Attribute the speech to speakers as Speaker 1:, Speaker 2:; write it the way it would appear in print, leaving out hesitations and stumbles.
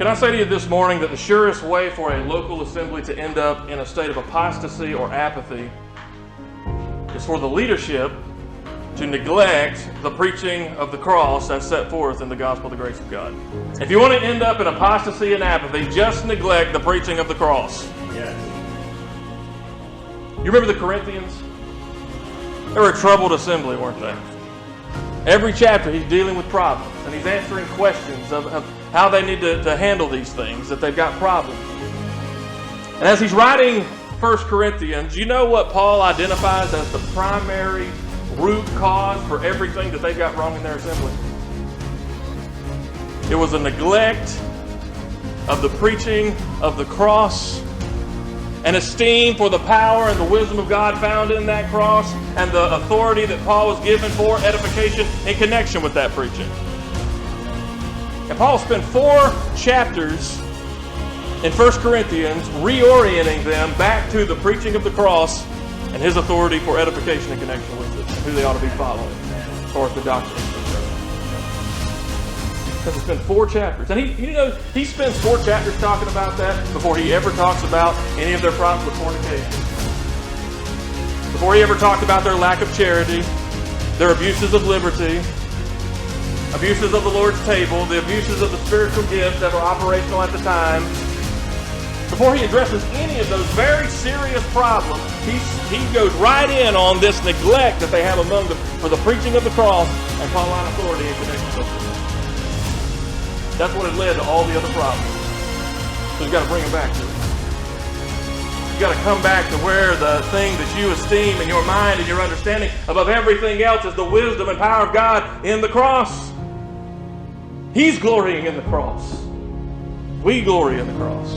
Speaker 1: Can I say to you this morning that the surest way for a local assembly to end up in a state of apostasy or apathy is for the leadership to neglect the preaching of the cross as set forth in the gospel of the grace of God. If you want to end up in apostasy and apathy, just neglect the preaching of the cross.
Speaker 2: Yes.
Speaker 1: You remember the Corinthians? They were a troubled assembly, weren't they? Every chapter he's dealing with problems, and he's answering questions of how they need to handle these things, that they've got problems. And as he's writing 1 Corinthians, you know what Paul identifies as the primary root cause for everything that they've got wrong in their assembly? It was a neglect of the preaching of the cross, an esteem for the power and the wisdom of God found in that cross, and the authority that Paul was given for edification in connection with that preaching. And Paul spent 4 chapters in 1 Corinthians reorienting them back to the preaching of the cross and his authority for edification in connection with it, and who they ought to be following, or the doctrine. Because it's been 4 chapters. And he spends 4 chapters talking about that before he ever talks about any of their problems with fornication. Before he ever talked about their lack of charity, their abuses of liberty, abuses of the Lord's table, the abuses of the spiritual gifts that were operational at the time. Before he addresses any of those very serious problems, he goes right in on this neglect that they have among them for the preaching of the cross and Pauline authority in connection with it. That's what had led to all the other problems. So you've got to bring them back to it. You've got to come back to where the thing that you esteem in your mind and your understanding above everything else is the wisdom and power of God in the cross. He's glorying in the cross. We glory in the cross.